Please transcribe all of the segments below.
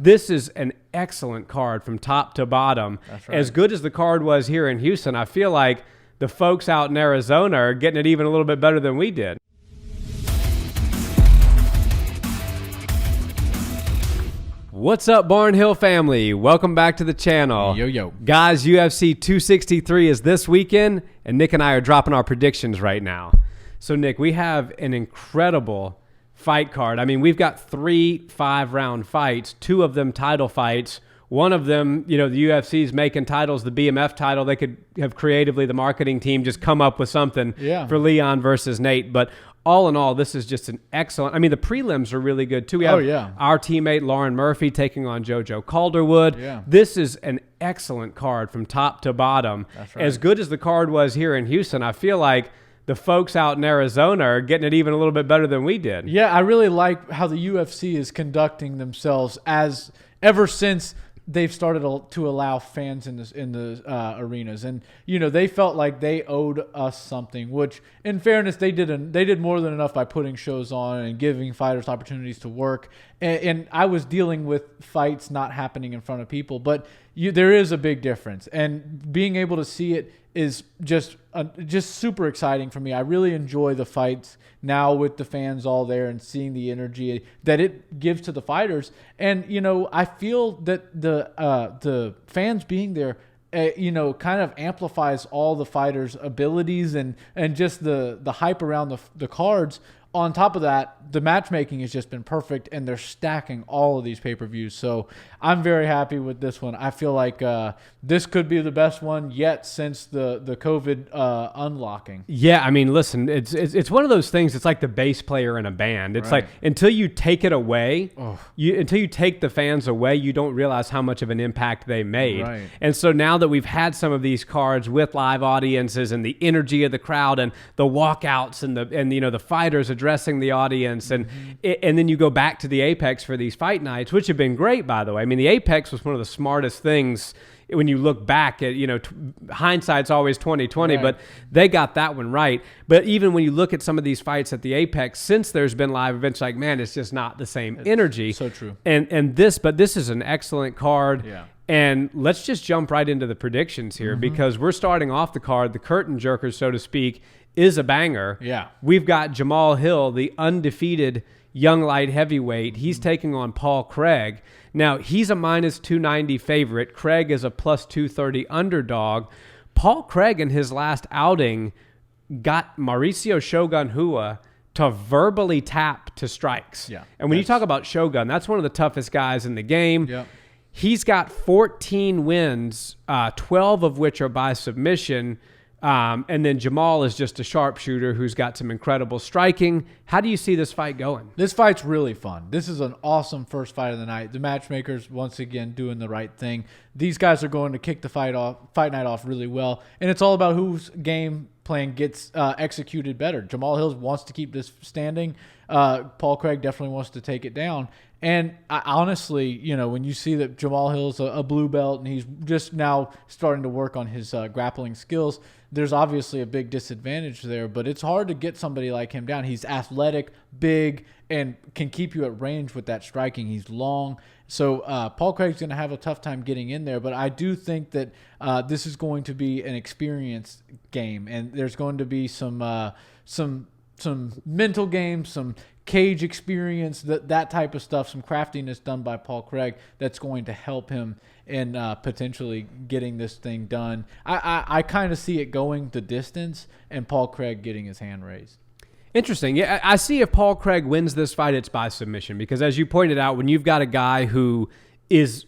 This is an excellent card from top to bottom. That's right. As good as the card was here in Houston, I feel like the folks out in Arizona are getting it even a little bit better than we did. What's up, Barnhill family? Welcome back to the channel. Yo. Guys, UFC 263 is this weekend, and Nick and I are dropping our predictions right now. So, Nick, we have an incredible fight card. I mean, we've got 3 5-round fights, 2 of them title fights. One of them, the UFC's making titles, the BMF title. They could have creatively, the marketing team, just come up with something for Leon versus Nate. But all in all, this is just an excellent. I mean, the prelims are really good too. We have our teammate Lauren Murphy taking on JoJo Calderwood. Yeah. This is an excellent card from top to bottom. That's right. As good as the card was here in Houston, I feel like the folks out in Arizona are getting it even a little bit better than we did. Yeah, I really like how the UFC is conducting themselves ever since they've started to allow fans in the arenas, and they felt like they owed us something. Which, in fairness, they did more than enough by putting shows on and giving fighters opportunities to work. And I was dealing with fights not happening in front of people, but there is a big difference, and being able to see it is just super exciting for me. I really enjoy the fights now with the fans all there and seeing the energy that it gives to the fighters. And I feel that the fans being there kind of amplifies all the fighters' abilities and just the hype around the cards. On top of that, the matchmaking has just been perfect, and they're stacking all of these pay-per-views. So I'm very happy with this one. I feel like this could be the best one yet since the COVID unlocking. Yeah, I mean, listen, it's one of those things. It's like the bass player in a band. It's like until you take it away, until you take the fans away, you don't realize how much of an impact they made. Right. And so now that we've had some of these cards with live audiences and the energy of the crowd and the walkouts and the fighters addressing the audience, and then you go back to the Apex for these fight nights, which have been great, by the way. I mean, the Apex was one of the smartest things when you look back at, hindsight's always 20/20, but they got that one right. But even when you look at some of these fights at the Apex, since there's been live events, like, man, it's just not the same energy. So true. But this is an excellent card. Yeah. And let's just jump right into the predictions here, because we're starting off the card. The curtain jerker, so to speak, is a banger. Yeah. We've got Jamal Hill, the undefeated young light heavyweight. He's taking on Paul Craig. Now, he's a -290 favorite. Craig is a +230 underdog. Paul Craig, in his last outing, got Mauricio Shogun Hua to verbally tap to strikes. Yeah. And when you talk about Shogun, that's one of the toughest guys in the game. Yep. He's got 14 wins, 12 of which are by submission. And then Jamal is just a sharpshooter who's got some incredible striking. How do you see this fight going? This fight's really fun. This is an awesome first fight of the night. The matchmakers, once again, doing the right thing. These guys are going to kick the fight night off really well. And it's all about whose game plan gets executed better. Jamal Hill wants to keep this standing. Paul Craig definitely wants to take it down. And I, honestly, when you see that Jamal Hill's a blue belt and he's just now starting to work on his grappling skills, there's obviously a big disadvantage there, but it's hard to get somebody like him down. He's athletic, big, and can keep you at range with that striking. He's long. So Paul Craig's going to have a tough time getting in there, but I do think that this is going to be an experience game, and there's going to be some mental games, some cage experience, that type of stuff, some craftiness done by Paul Craig that's going to help him in potentially getting this thing done. I kind of see it going the distance and Paul Craig getting his hand raised. Interesting. Yeah, I see if Paul Craig wins this fight, it's by submission, because as you pointed out, when you've got a guy who has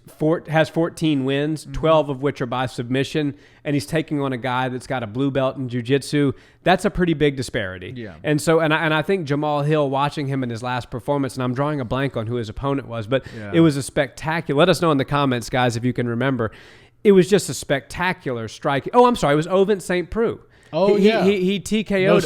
14 wins, 12 of which are by submission, and he's taking on a guy that's got a blue belt in jiu-jitsu, that's a pretty big disparity. Yeah. And so, and I think Jamal Hill, watching him in his last performance, and I'm drawing a blank on who his opponent was, but it was a spectacular. Let us know in the comments, guys, if you can remember. It was just a spectacular strike. Oh, I'm sorry. It was Ovin St. Preux. Oh, He TKO'd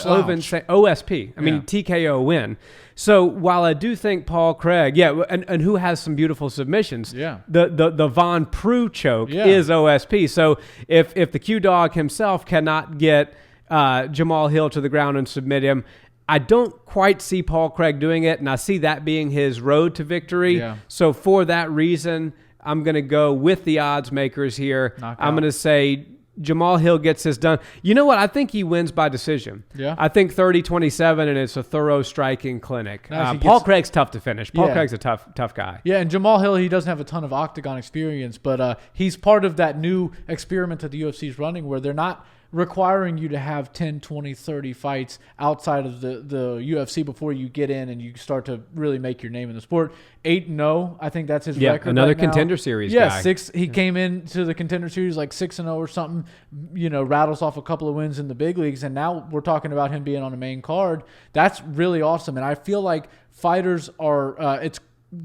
OSP. I mean, TKO win. So while I do think Paul Craig, and who has some beautiful submissions, the Von Preux choke is OSP. So if the Q-Dog himself cannot get Jamal Hill to the ground and submit him, I don't quite see Paul Craig doing it, and I see that being his road to victory. Yeah. So for that reason, I'm going to go with the odds makers here. Knockout. I'm going to say Jamal Hill gets this done. You know what? I think he wins by decision. Yeah. I think 30-27, and it's a thorough striking clinic. Now, Paul Craig's tough to finish. Paul Yeah. Craig's a tough guy. Yeah, and Jamal Hill, he doesn't have a ton of octagon experience, but he's part of that new experiment that the UFC is running where they're not requiring you to have 10, 20, 30 fights outside of the UFC before you get in and you start to really make your name in the sport. 8-0, I think that's his record. Another right now. Contender Series Yeah, guy. he came into the Contender Series like 6-0 or something, rattles off a couple of wins in the big leagues, and now we're talking about him being on the main card. That's really awesome, and I feel like fighters are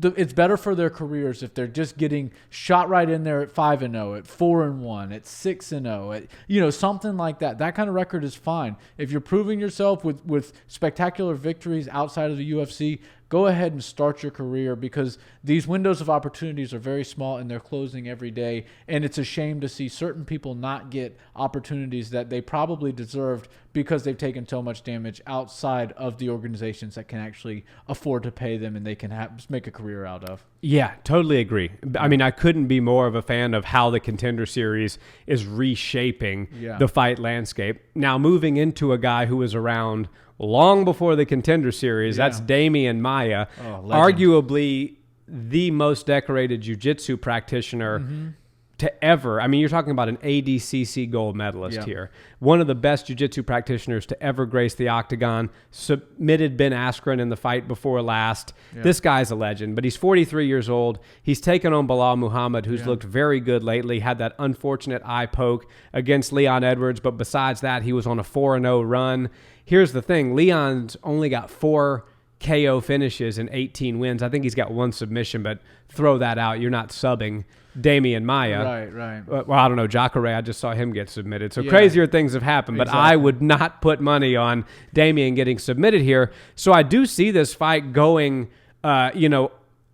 it's better for their careers if they're just getting shot right in there at 5-0, at 4-1, at 6-0, at something like that. That kind of record is fine. If you're proving yourself with spectacular victories outside of the UFC, go ahead and start your career because these windows of opportunities are very small and they're closing every day. And it's a shame to see certain people not get opportunities that they probably deserved because they've taken so much damage outside of the organizations that can actually afford to pay them and they can make a career out of. Yeah, totally agree. I mean, I couldn't be more of a fan of how the Contender Series is reshaping the fight landscape. Now, moving into a guy who was around long before the Contender Series, that's Demian Maia, arguably the most decorated jiu-jitsu practitioner to ever. I mean, you're talking about an ADCC gold medalist here. One of the best jiu-jitsu practitioners to ever grace the octagon. Submitted Ben Askren in the fight before last. This guy's a legend, but he's 43 years old. He's taken on Bilal Muhammad, who's looked very good lately, had that unfortunate eye poke against Leon Edwards, but besides that, he was on a 4-0 run. Here's the thing. Leon's only got 4 KO finishes and 18 wins. I think he's got 1 submission, but throw that out. You're not subbing Demian Maia. Right. Well, I don't know. Jacare, I just saw him get submitted. So crazier things have happened, but I would not put money on Demian getting submitted here. So I do see this fight going, at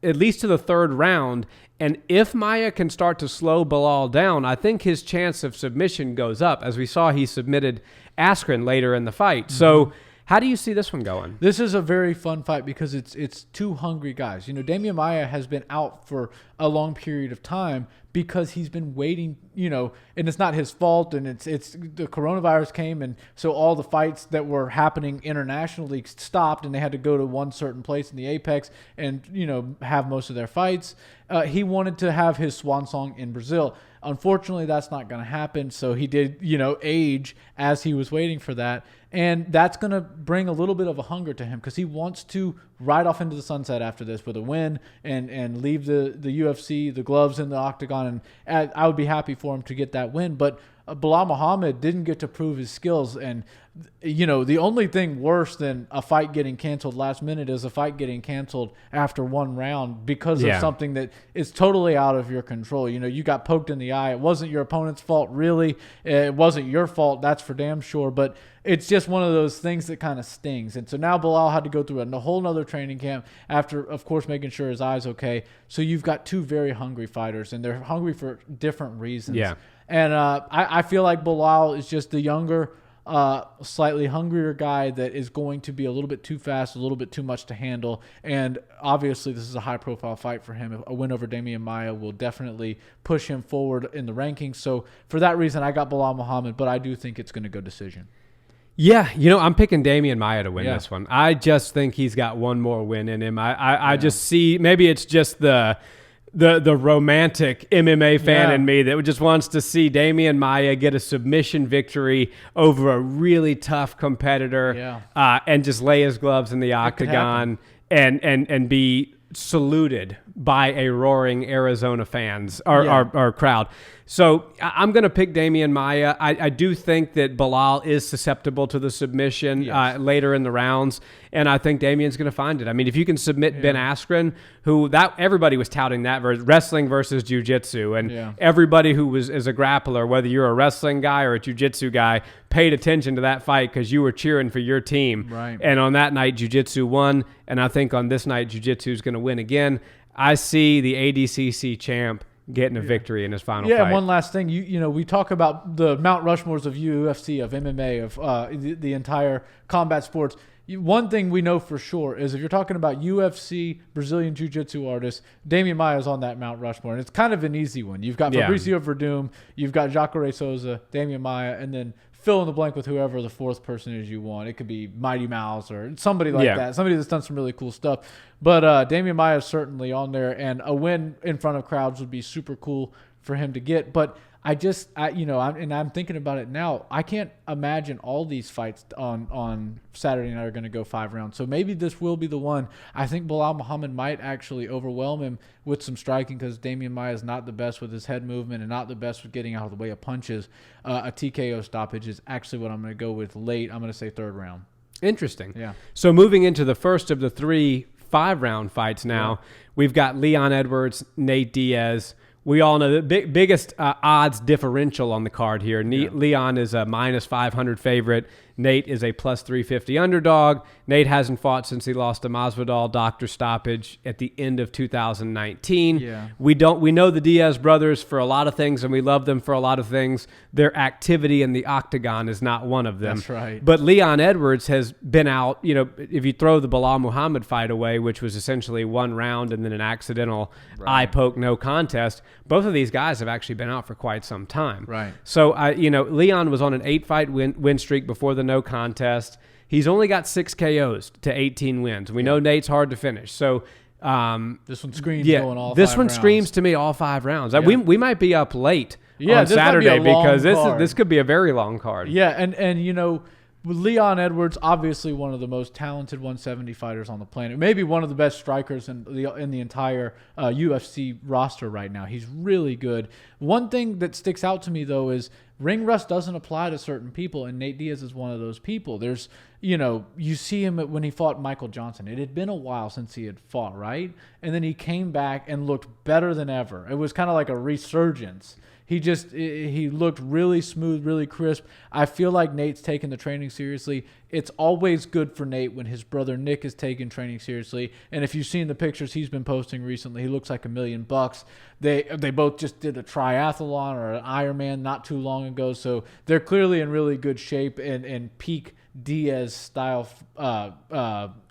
least to the 3rd round. And if Maia can start to slow Bilal down, I think his chance of submission goes up. As we saw, he submitted Askren later in the fight. So how do you see this one going? This is a very fun fight because it's 2 hungry guys. Demian Maia has been out for a long period of time because he's been waiting, and it's not his fault, and it's the coronavirus came, and so all the fights that were happening internationally stopped, and they had to go to one certain place in the Apex and have most of their fights. He wanted to have his swan song in Brazil. Unfortunately, that's not going to happen. So he did, age as he was waiting for that. And that's going to bring a little bit of a hunger to him because he wants to ride off into the sunset after this with a win and leave the UFC, the gloves in the octagon. And I would be happy for him to get that win. But Bilal Muhammad didn't get to prove his skills. And, the only thing worse than a fight getting canceled last minute is a fight getting canceled after 1 round because of something that is totally out of your control. You got poked in the eye. It wasn't your opponent's fault, really. It wasn't your fault. That's for damn sure. But it's just one of those things that kind of stings. And so now Bilal had to go through a whole nother training camp after, of course, making sure his eye's okay. So you've got 2 very hungry fighters, and they're hungry for different reasons. Yeah. And I feel like Bilal is just the younger, slightly hungrier guy that is going to be a little bit too fast, a little bit too much to handle. And obviously this is a high-profile fight for him. A win over Demian Maia will definitely push him forward in the rankings. So for that reason, I got Bilal Muhammad, but I do think it's going to go decision. Yeah, I'm picking Demian Maia to win this one. I just think he's got one more win in him. I just see, maybe it's just the romantic MMA fan in me that just wants to see Demian Maia get a submission victory over a really tough competitor and just lay his gloves in the octagon and be saluted by a roaring Arizona fans or crowd. So I'm going to pick Demian Maia. I do think that Bilal is susceptible to the submission later in the rounds, and I think Damian's going to find it. I mean, if you can submit Ben Askren, everybody was touting that wrestling versus jiu-jitsu, and everybody who is a grappler, whether you're a wrestling guy or a jiu-jitsu guy, paid attention to that fight because you were cheering for your team. Right. And on that night, jiu-jitsu won, and I think on this night, jiu-jitsu is going to win again. I see the ADCC champ getting a victory in his final fight. Yeah, and one last thing. We talk about the Mount Rushmores of UFC, of MMA, of the entire combat sports. one thing we know for sure is if you're talking about UFC, Brazilian Jiu-Jitsu artists, Damian Maia is on that Mount Rushmore. And it's kind of an easy one. You've got Fabricio Verdum, you've got Jacare Souza, Damian Maia, and then fill in the blank with whoever the fourth person is you want. It could be Mighty Mouse or somebody like that. Somebody that's done some really cool stuff. But Damian Maia is certainly on there, and a win in front of crowds would be super cool for him to get. But I'm thinking about it now. I can't imagine all these fights on Saturday night are going to go 5 rounds. So maybe this will be the one. I think Bilal Muhammad might actually overwhelm him with some striking because Damian Maia is not the best with his head movement and not the best with getting out of the way of punches. A TKO stoppage is actually what I'm going to go with late. I'm going to say 3rd round. Interesting. Yeah. So moving into the first of the 3 5-round fights now, we've got Leon Edwards, Nate Diaz. We all know the biggest odds differential on the card here. Leon is a minus 500 favorite. Nate is a plus 350 underdog. Nate hasn't fought since he lost to Masvidal, doctor stoppage at the end of 2019. Yeah. We know the Diaz brothers for a lot of things, and we love them for a lot of things. Their activity in the octagon is not one of them. That's right. But Leon Edwards has been out, if you throw the Bilal Muhammad fight away, which was essentially 1 round and then an accidental eye poke, no contest, both of these guys have actually been out for quite some time. Right. So, Leon was on an 8-fight win streak before the no contest. He's only got 6 KOs to 18 wins. We know Nate's hard to finish. So this one screams going all 5 rounds. This one screams to me all 5 rounds. Yeah. We might be up late on Saturday because this could be a very long card. Yeah, and Leon Edwards, obviously one of the most talented 170 fighters on the planet, maybe one of the best strikers in the entire UFC roster right now. He's really good. One thing that sticks out to me, though, is ring rust doesn't apply to certain people, and Nate Diaz is one of those people. There's, you see him when he fought Michael Johnson. It had been a while since he had fought, right? And then he came back and looked better than ever. It was kind of like a resurgence. He looked really smooth, really crisp. I feel like Nate's taking the training seriously. It's always good for Nate when his brother Nick is taking training seriously. And if you've seen the pictures he's been posting recently, he looks like $1 million. They both just did a triathlon or an Ironman not too long ago, so they're clearly in really good shape and peak Diaz style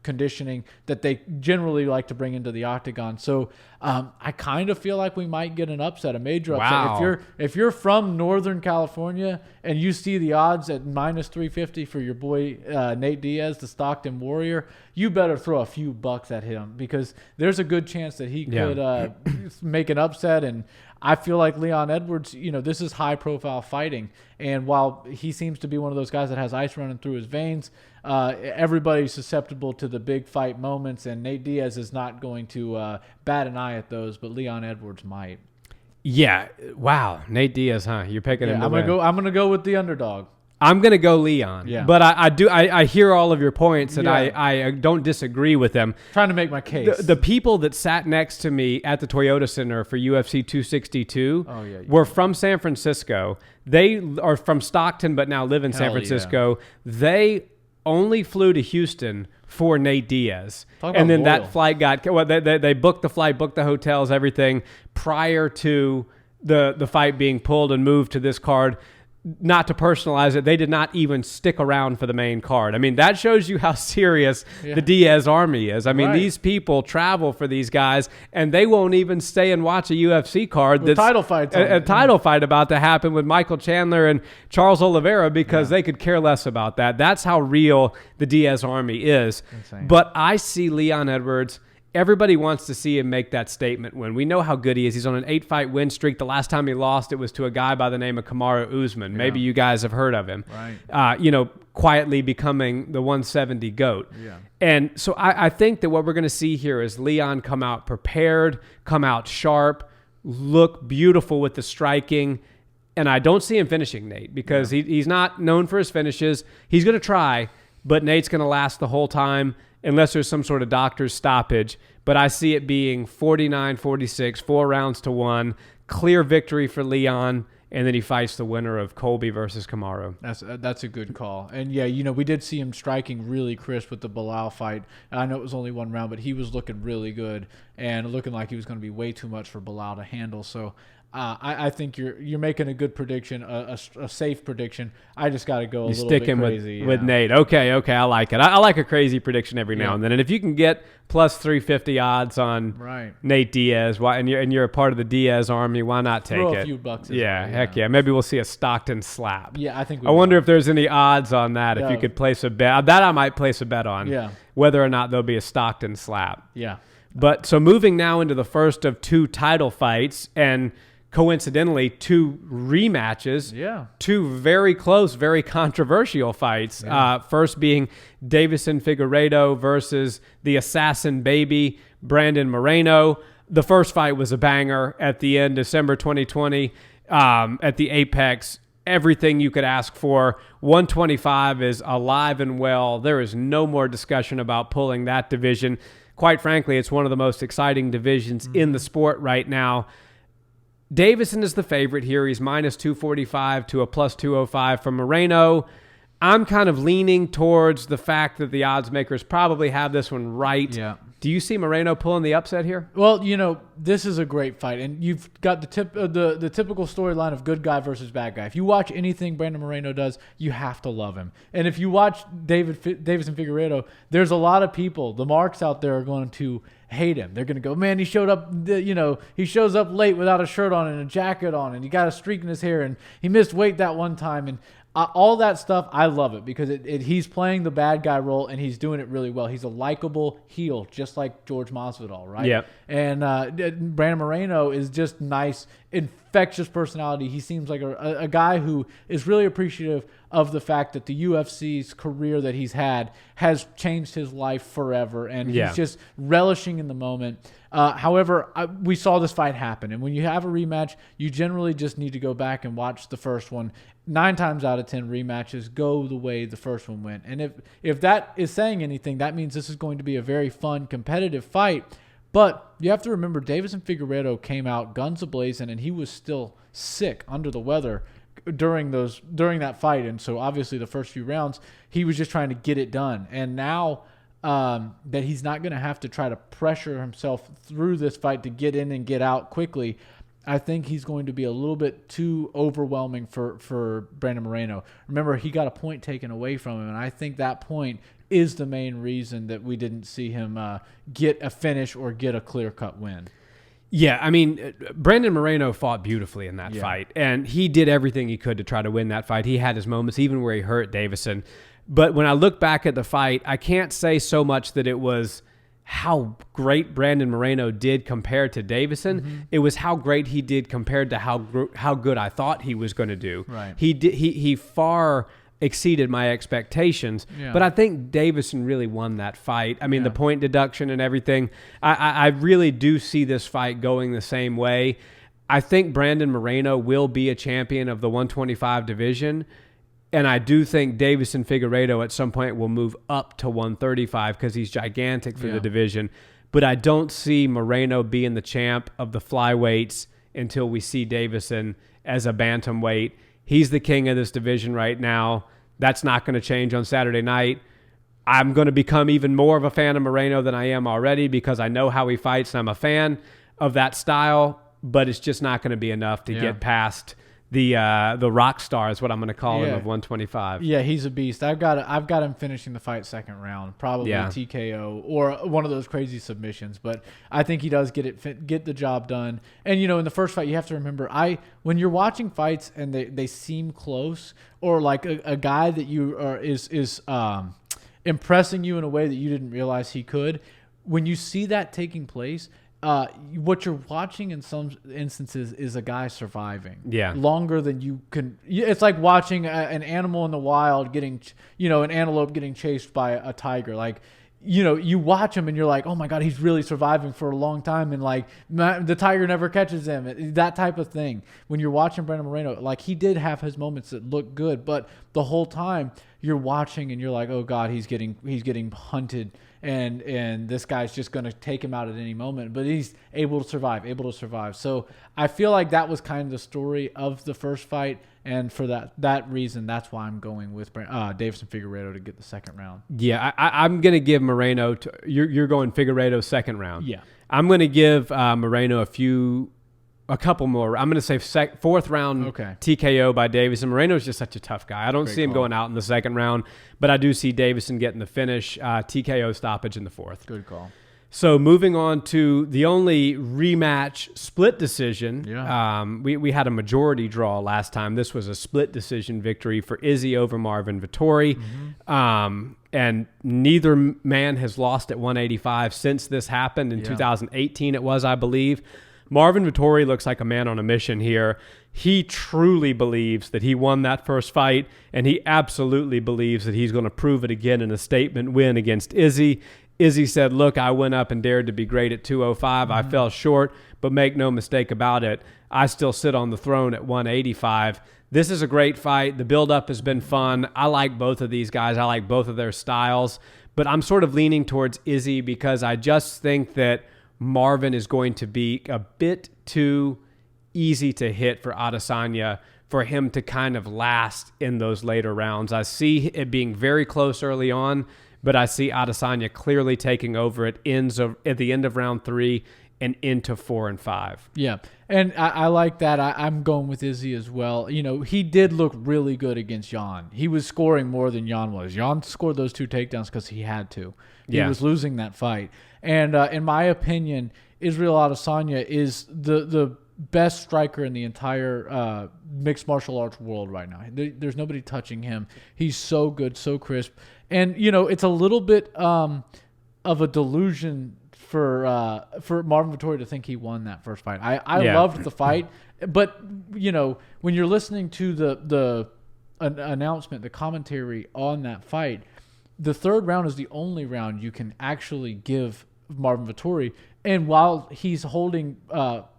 conditioning that they generally like to bring into the octagon. So I kind of feel like we might get an upset, a major upset. Wow. If you're from Northern California and you see the odds at minus 350 for your boy Nate Diaz, the Stockton Warrior, you better throw a few bucks at him because there's a good chance that he could make an upset. And I feel like Leon Edwards, this is high-profile fighting. And while he seems to be one of those guys that has ice running through his veins, everybody's susceptible to the big fight moments, and Nate Diaz is not going to bat an eye at those, but Leon Edwards might. Yeah. Wow. Nate Diaz, huh? You're picking him to win. I'm gonna go with the underdog. I'm going to go Leon. Yeah. But I hear all of your points, and I don't disagree with them. Trying to make my case. The people that sat next to me at the Toyota Center for UFC 262 were from San Francisco. They are from Stockton but now live in San Francisco. Yeah. They only flew to Houston for Nate Diaz. And then that flight they booked the flight, booked the hotels, everything prior to the fight being pulled and moved to this card. Not to personalize it, they did not even stick around for the main card. I mean, that shows you how serious the Diaz army is. I mean, these people travel for these guys, and they won't even stay and watch a UFC card. That's title fight. A title fight about to happen with Michael Chandler and Charles Oliveira because they could care less about that. That's how real the Diaz army is. Insane. But I see Leon Edwards. Everybody wants to see him make that statement win. We know how good he is. He's on an 8-fight win streak. The last time he lost, it was to a guy by the name of Kamaru Usman. Yeah. Maybe you guys have heard of him. Right. Quietly becoming the 170 GOAT. Yeah. And so I think that what we're going to see here is Leon come out prepared, come out sharp, look beautiful with the striking. And I don't see him finishing Nate because he's not known for his finishes. He's going to try, but Nate's going to last the whole time. Unless there's some sort of doctor's stoppage. But I see it being 49-46, 4 rounds to 1, clear victory for Leon, and then he fights the winner of Colby versus Kamaru. That's a good call. And, we did see him striking really crisp with the Bilal fight. I know it was only 1 round, but he was looking really good. and looking like he was going to be way too much for Bilal to handle. So I think you're making a good prediction, a safe prediction. I just got to go a little bit crazy. With Nate. Okay, I like it. I like a crazy prediction every now and then. And if you can get plus 350 odds on Nate Diaz, and you're a part of the Diaz army, why not take it? Throw a few bucks. Heck yeah. Maybe we'll see a Stockton slap. Yeah, I think I wonder if there's any odds on that, if you could place a bet. That I might place a bet on. Yeah. Whether or not there'll be a Stockton slap. Yeah. But so moving now into the first of 2 title fights, and coincidentally 2 rematches, 2 very close, very controversial fights. First being Deiveson Figueiredo versus the assassin baby Brandon Moreno. The first fight was a banger at the end, December 2020, at the Apex. Everything you could ask for. 125 is alive and well. There is no more discussion about pulling that division. Quite frankly, it's one of the most exciting divisions in the sport right now. Deiveson is the favorite here. He's minus 245 to a plus 205 from Moreno. I'm kind of leaning towards the fact that the odds makers probably have this one right. Yeah. Do you see Moreno pulling the upset here? Well, this is a great fight, and you've got the typical storyline of good guy versus bad guy. If you watch anything Brandon Moreno does, you have to love him. And if you watch Deiveson Figueiredo, there's a lot of people, the marks out there, are going to hate him. They're going to go, man, he showed up, he shows up late without a shirt on and a jacket on, and he got a streak in his hair, and he missed weight that one time, and all that stuff. I love it because he's playing the bad guy role, and he's doing it really well. He's a likable heel, just like George Masvidal, right? Yep. And Brandon Moreno is just nice, infectious personality. He seems like a guy who is really appreciative of the fact that the UFC's career that he's had has changed his life forever, and he's just relishing in the moment. However, we saw this fight happen, and when you have a rematch, you generally just need to go back and watch the first one. 9 times out of 10 rematches go the way the first one went. And if that is saying anything, that means this is going to be a very fun, competitive fight. But you have to remember, Deiveson Figueiredo came out guns a-blazing, and he was still sick, under the weather during that fight. And so obviously the first few rounds, he was just trying to get it done. And now that he's not going to have to try to pressure himself through this fight to get in and get out quickly, I think he's going to be a little bit too overwhelming for Brandon Moreno. Remember, he got a point taken away from him, and I think that point is the main reason that we didn't see him get a finish or get a clear-cut win. Yeah, I mean, Brandon Moreno fought beautifully in that fight, and he did everything he could to try to win that fight. He had his moments, even where he hurt Deiveson. But when I look back at the fight, I can't say so much that it was how great Brandon Moreno did compared to Deiveson. Mm-hmm. It was how great he did compared to how good I thought he was going to do. Right. He far exceeded my expectations. Yeah. But I think Deiveson really won that fight. I mean, the point deduction and everything. I really do see this fight going the same way. I think Brandon Moreno will be a champion of the 125 division. And I do think Deiveson Figueiredo at some point will move up to 135 because he's gigantic for the division. But I don't see Moreno being the champ of the flyweights until we see Deiveson as a bantamweight. He's the king of this division right now. That's not going to change on Saturday night. I'm going to become even more of a fan of Moreno than I am already because I know how he fights and I'm a fan of that style. But it's just not going to be enough to get past the rock star is what I'm going to call him of 125. Yeah, he's a beast. I've got him finishing the fight second round, probably TKO or one of those crazy submissions. But I think he does get the job done. And in the first fight, you have to remember, when you're watching fights and they seem close, or like a guy that you are is impressing you in a way that you didn't realize he could. When you see that taking place, what you're watching in some instances is a guy surviving longer than you can. It's like watching an animal in the wild getting, an antelope getting chased by a tiger. Like, you watch him and you're like, oh my God, he's really surviving for a long time. And like the tiger never catches him, that type of thing. When you're watching Brandon Moreno, like he did have his moments that look good, but the whole time you're watching and you're like, oh God, he's getting hunted. And this guy's just going to take him out at any moment. But he's able to survive. So I feel like that was kind of the story of the first fight. And for that reason, that's why I'm going with Deiveson Figueiredo to get the second round. Yeah, I'm going to give Moreno – you're going Figueiredo second round. Yeah. I'm going to give Moreno a couple more. I'm going to say fourth round TKO by Deiveson. Moreno is just such a tough guy. I don't see him going out in the second round, but I do see Deiveson getting the finish. TKO stoppage in the fourth. Good call. So moving on to the only rematch split decision. Yeah. We had a majority draw last time. This was a split decision victory for Izzy over Marvin Vettori. Mm-hmm. And neither man has lost at 185 since this happened in 2018 it was, I believe. Marvin Vettori looks like a man on a mission here. He truly believes that he won that first fight, and he absolutely believes that he's going to prove it again in a statement win against Izzy. Izzy said, look, I went up and dared to be great at 205. I fell short, but make no mistake about it, I still sit on the throne at 185. This is a great fight. The build-up has been fun. I like both of these guys. I like both of their styles, but I'm sort of leaning towards Izzy because I just think that Marvin is going to be a bit too easy to hit for Adesanya for him to kind of last in those later rounds. I see it being very close early on, but I see Adesanya clearly taking over at the end of round 3 and into 4 and 5. Yeah, and I like that. I'm going with Izzy as well. You know, he did look really good against Jan. He was scoring more than Jan was. Jan scored those 2 takedowns because he had to. He was losing that fight. And in my opinion, Israel Adesanya is the best striker in the entire mixed martial arts world right now. There's nobody touching him. He's so good, so crisp. And, you know, it's a little bit of a delusion for Marvin Vettori to think he won that first fight. I loved the fight, but, you know, when you're listening to the announcement, the commentary on that fight, the third round is the only round you can actually give Marvin Vettori. And while he's holding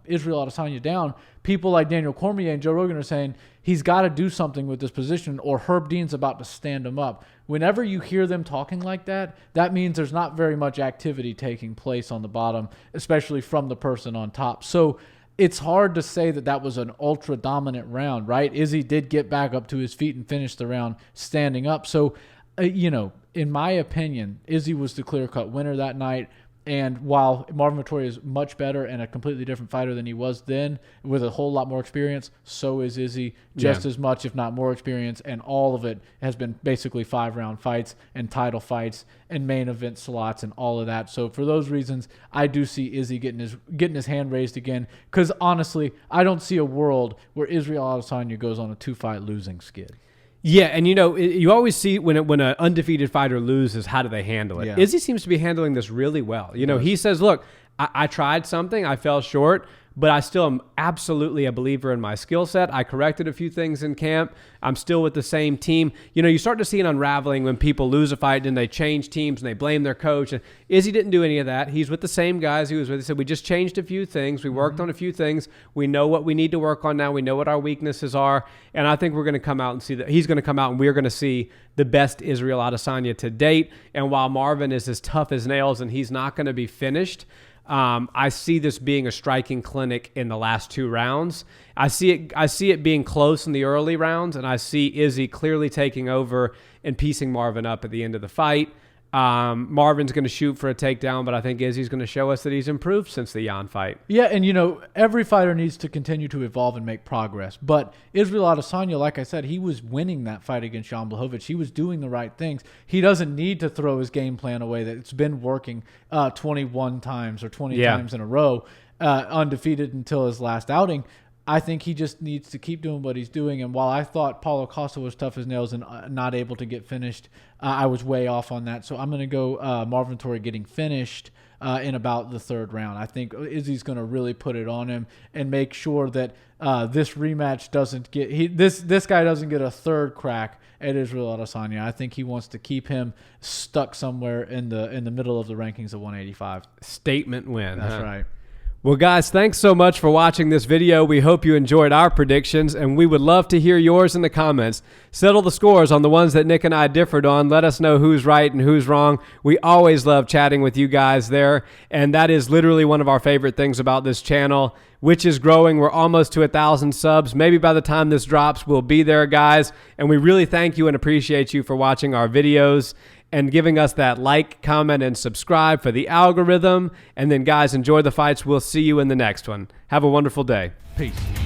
Israel Adesanya down, people like Daniel Cormier and Joe Rogan are saying he's got to do something with this position or Herb Dean's about to stand him up. Whenever you hear them talking like that, that means there's not very much activity taking place on the bottom, especially from the person on top. So it's hard to say that that was an ultra dominant round, right? Izzy did get back up to his feet and finish the round standing up. So, you know, in my opinion, Izzy was the clear-cut winner that night. And while Marvin Vettori is much better and a completely different fighter than he was then, with a whole lot more experience, so is Izzy, just as much, if not more experience. And all of it has been basically 5-round fights and title fights and main event slots and all of that. So for those reasons, I do see Izzy getting his hand raised again. Because honestly, I don't see a world where Israel Adesanya goes on a 2-fight losing skid. Yeah, and you know, you always see when an undefeated fighter loses, how do they handle it? Yeah. Izzy seems to be handling this really well. You know, he says, look, I tried something, I fell short, but I still am absolutely a believer in my skill set. I corrected a few things in camp. I'm still with the same team. You know, you start to see an unraveling when people lose a fight and they change teams and they blame their coach. And Izzy didn't do any of that. He's with the same guys he was with. He said, we just changed a few things. We worked on a few things. We know what we need to work on now. We know what our weaknesses are. And I think we're going to come out and see that he's going to come out and we're going to see the best Israel Adesanya to date. And while Marvin is as tough as nails and he's not going to be finished, I see this being a striking clinic in the last 2 rounds. I see it being close in the early rounds, and I see Izzy clearly taking over and piecing Marvin up at the end of the fight. Marvin's going to shoot for a takedown, but I think Izzy's going to show us that he's improved since the Jan fight. Yeah, and you know, every fighter needs to continue to evolve and make progress. But Israel Adesanya, like I said, he was winning that fight against Jan Blachowicz. He was doing the right things. He doesn't need to throw his game plan away that it's been working 21 times or 20 times in a row, undefeated until his last outing. I think he just needs to keep doing what he's doing. And while I thought Paulo Costa was tough as nails and not able to get finished, I was way off on that. So I'm going to go Marvin Vettori getting finished in about the 3rd round. I think Izzy's going to really put it on him and make sure that this rematch doesn't get this guy doesn't get a 3rd crack at Israel Adesanya. I think he wants to keep him stuck somewhere in the middle of the rankings of 185. Statement win. That's right. Well, guys, thanks so much for watching this video. We hope you enjoyed our predictions, and we would love to hear yours in the comments. Settle the scores on the ones that Nick and I differed on. Let us know who's right and who's wrong. We always love chatting with you guys there, and that is literally one of our favorite things about this channel, which is growing. We're almost to 1,000 subs. Maybe by the time this drops, we'll be there, guys, and we really thank you and appreciate you for watching our videos. and giving us that like, comment, and subscribe for the algorithm. And then, guys, enjoy the fights. We'll see you in the next one. Have a wonderful day. Peace.